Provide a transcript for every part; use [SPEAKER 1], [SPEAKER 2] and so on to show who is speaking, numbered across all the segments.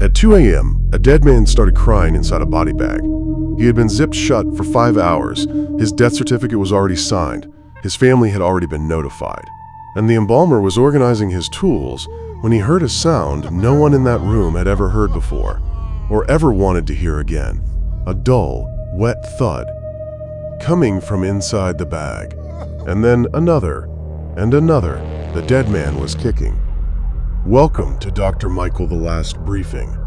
[SPEAKER 1] At 2 a.m., a dead man started crying inside a body bag. He had been zipped shut for 5 hours. His death certificate was already signed. His family had already been notified. And the embalmer was organizing his tools when he heard a sound no one in that room had ever heard before, or ever wanted to hear again. A dull, wet thud, coming from inside the bag. And then another, and another. The dead man was kicking. Welcome to Dr. Michael the Last Briefing.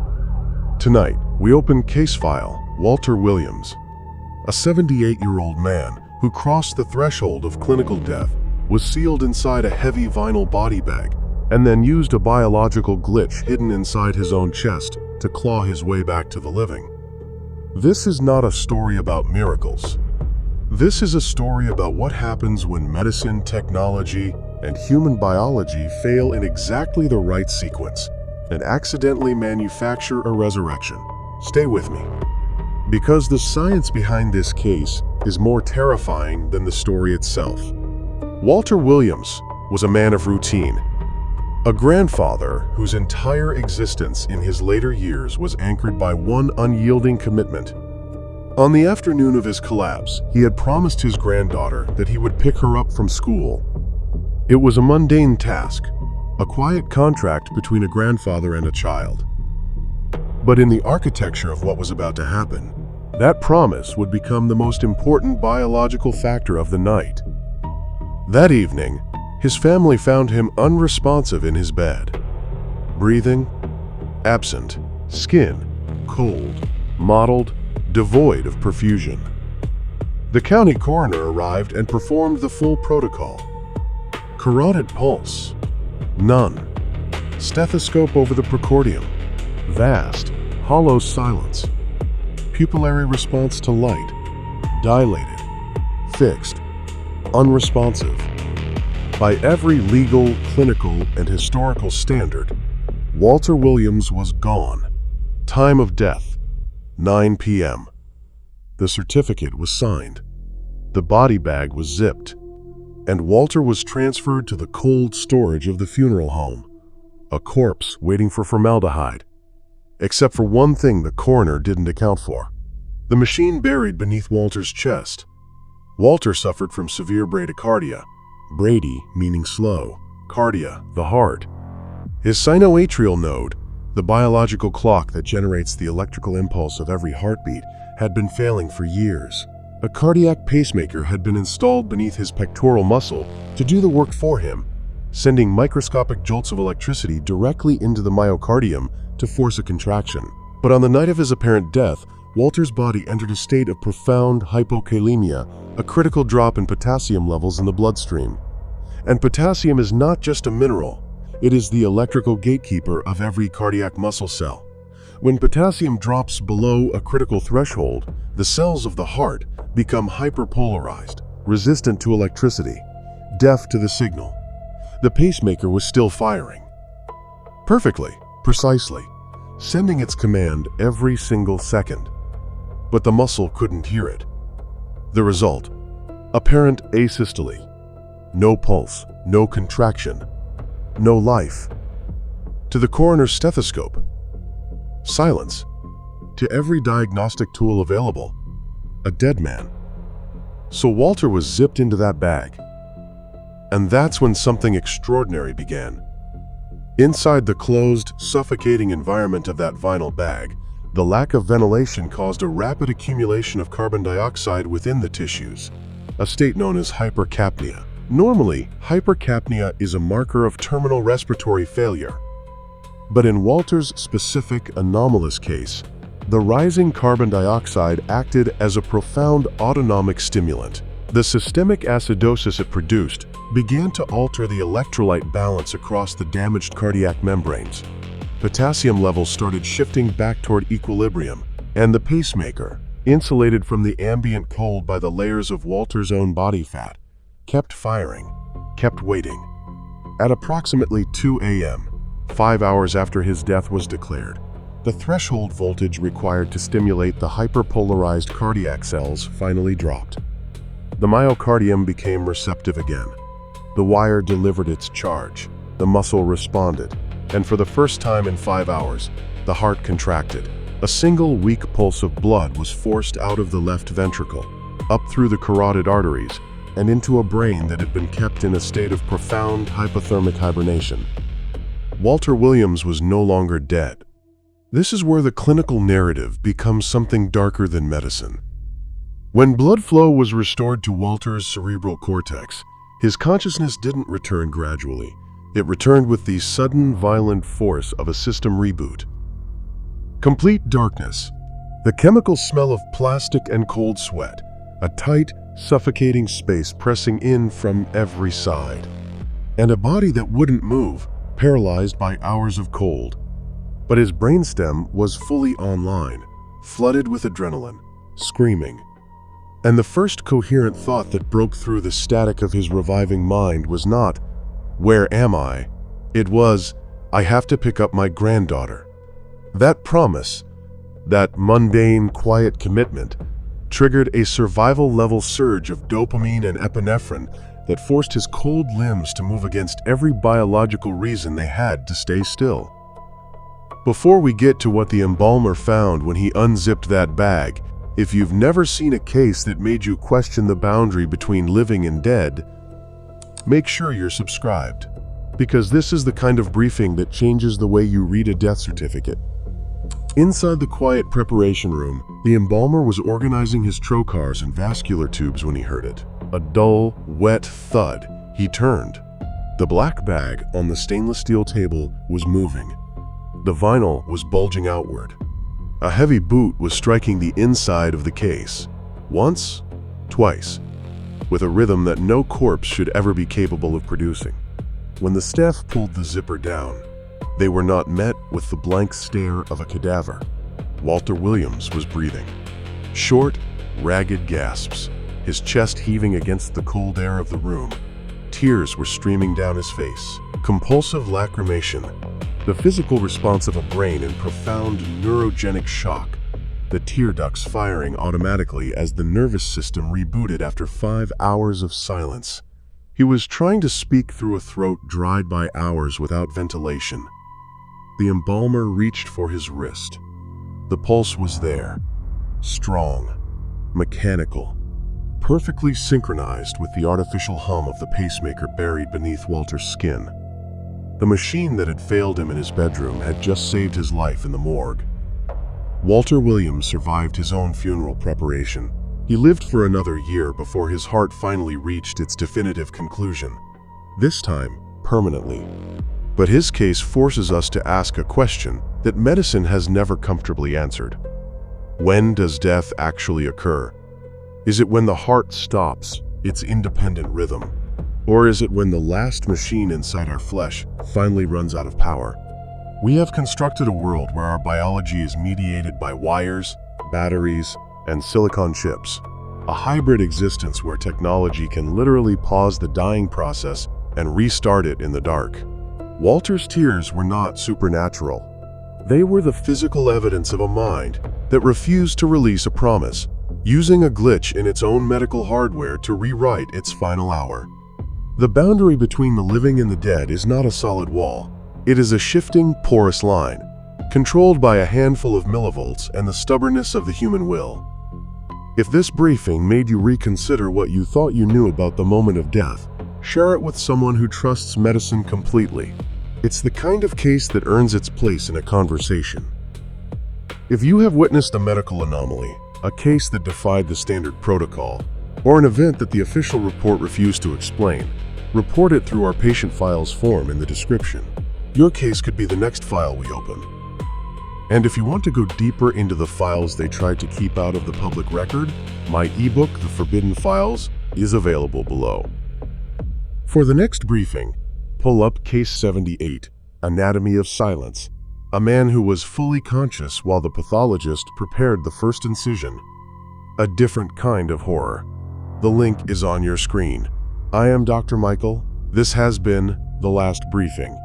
[SPEAKER 1] Tonight, we open case file Walter Williams. A 78-year-old man who crossed the threshold of clinical death was sealed inside a heavy vinyl body bag and then used a biological glitch hidden inside his own chest to claw his way back to the living. This is not a story about miracles. This is a story about what happens when medicine, technology, and human biology fail in exactly the right sequence and accidentally manufacture a resurrection. Stay with me, because the science behind this case is more terrifying than the story itself. Walter Williams was a man of routine, a grandfather whose entire existence in his later years was anchored by one unyielding commitment. On the afternoon of his collapse, he had promised his granddaughter that he would pick her up from school. It was a mundane task, a quiet contract between a grandfather and a child. But in the architecture of what was about to happen, that promise would become the most important biological factor of the night. That evening, his family found him unresponsive in his bed. Breathing, absent, skin, cold, mottled, devoid of perfusion. The county coroner arrived and performed the full protocol. Carotid pulse, none. Stethoscope over the precordium, vast, hollow silence. Pupillary response to light, dilated, fixed, unresponsive. By every legal, clinical, and historical standard, Walter Williams was gone. Time of death, 9 p.m. The certificate was signed. The body bag was zipped, and Walter was transferred to the cold storage of the funeral home, a corpse waiting for formaldehyde. Except for one thing the coroner didn't account for: the machine buried beneath Walter's chest. Walter suffered from severe bradycardia, brady meaning slow, cardia, the heart. His sinoatrial node, the biological clock that generates the electrical impulse of every heartbeat, had been failing for years. A cardiac pacemaker had been installed beneath his pectoral muscle to do the work for him, sending microscopic jolts of electricity directly into the myocardium to force a contraction. But on the night of his apparent death, Walter's body entered a state of profound hypokalemia, a critical drop in potassium levels in the bloodstream. And potassium is not just a mineral, it is the electrical gatekeeper of every cardiac muscle cell. When potassium drops below a critical threshold, the cells of the heart become hyperpolarized, resistant to electricity, deaf to the signal. The pacemaker was still firing. Perfectly, precisely, sending its command every single second. But the muscle couldn't hear it. The result: apparent asystole. No pulse, no contraction, no life. To the coroner's stethoscope, silence. To every diagnostic tool available, a dead man. So Walter was zipped into that bag. And that's when something extraordinary began. Inside the closed, suffocating environment of that vinyl bag, the lack of ventilation caused a rapid accumulation of carbon dioxide within the tissues, a state known as hypercapnia. Normally, hypercapnia is a marker of terminal respiratory failure. But in Walter's specific anomalous case, the rising carbon dioxide acted as a profound autonomic stimulant. The systemic acidosis it produced began to alter the electrolyte balance across the damaged cardiac membranes. Potassium levels started shifting back toward equilibrium, and the pacemaker, insulated from the ambient cold by the layers of Walter's own body fat, kept firing, kept waiting. At approximately 2 a.m., 5 hours after his death was declared, the threshold voltage required to stimulate the hyperpolarized cardiac cells finally dropped. The myocardium became receptive again. The wire delivered its charge. The muscle responded. and for the first time in 5 hours, the heart contracted. A single weak pulse of blood was forced out of the left ventricle, up through the carotid arteries, and into a brain that had been kept in a state of profound hypothermic hibernation. Walter Williams was no longer dead. This is where the clinical narrative becomes something darker than medicine. When blood flow was restored to Walter's cerebral cortex, his consciousness didn't return gradually. It returned with the sudden, violent force of a system reboot. Complete darkness, the chemical smell of plastic and cold sweat, a tight, suffocating space pressing in from every side, and a body that wouldn't move, paralyzed by hours of cold. But his brainstem was fully online, flooded with adrenaline, screaming. And the first coherent thought that broke through the static of his reviving mind was not, "Where am I?" It was, "I have to pick up my granddaughter." That promise, that mundane, quiet commitment, triggered a survival-level surge of dopamine and epinephrine that forced his cold limbs to move against every biological reason they had to stay still. Before we get to what the embalmer found when he unzipped that bag, if you've never seen a case that made you question the boundary between living and dead, make sure you're subscribed, because this is the kind of briefing that changes the way you read a death certificate. Inside the quiet preparation room, the embalmer was organizing his trocars and vascular tubes when he heard it. A dull, wet thud. He turned. The black bag on the stainless steel table was moving. The vinyl was bulging outward. A heavy boot was striking the inside of the case. Once, twice, with a rhythm that no corpse should ever be capable of producing. When the staff pulled the zipper down, they were not met with the blank stare of a cadaver. Walter Williams was breathing. Short, ragged gasps, his chest heaving against the cold air of the room. Tears were streaming down his face. Compulsive lacrimation, the physical response of a brain in profound neurogenic shock, the tear ducts firing automatically as the nervous system rebooted after 5 hours of silence. He was trying to speak through a throat dried by hours without ventilation. The embalmer reached for his wrist. The pulse was there, strong, mechanical, perfectly synchronized with the artificial hum of the pacemaker buried beneath Walter's skin. The machine that had failed him in his bedroom had just saved his life in the morgue. Walter Williams survived his own funeral preparation. He lived for another year before his heart finally reached its definitive conclusion, this time permanently. But his case forces us to ask a question that medicine has never comfortably answered. When does death actually occur? Is it when the heart stops its independent rhythm? Or is it when the last machine inside our flesh finally runs out of power? We have constructed a world where our biology is mediated by wires, batteries, and silicon chips. A hybrid existence where technology can literally pause the dying process and restart it in the dark. Walter's tears were not supernatural. They were the physical evidence of a mind that refused to release a promise, using a glitch in its own medical hardware to rewrite its final hour. The boundary between the living and the dead is not a solid wall. It is a shifting, porous line, controlled by a handful of millivolts and the stubbornness of the human will. If this briefing made you reconsider what you thought you knew about the moment of death, share it with someone who trusts medicine completely. It's the kind of case that earns its place in a conversation. If you have witnessed a medical anomaly, a case that defied the standard protocol, or an event that the official report refused to explain, report it through our patient files form in the description. Your case could be the next file we open. And if you want to go deeper into the files they tried to keep out of the public record, my ebook, The Forbidden Files, is available below. For the next briefing, pull up Case 78, Anatomy of Silence, a man who was fully conscious while the pathologist prepared the first incision. A different kind of horror. The link is on your screen. I am Dr. Michael. This has been The Last Briefing.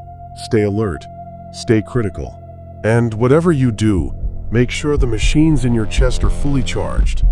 [SPEAKER 1] Stay alert, stay critical, and whatever you do, make sure the machines in your chest are fully charged.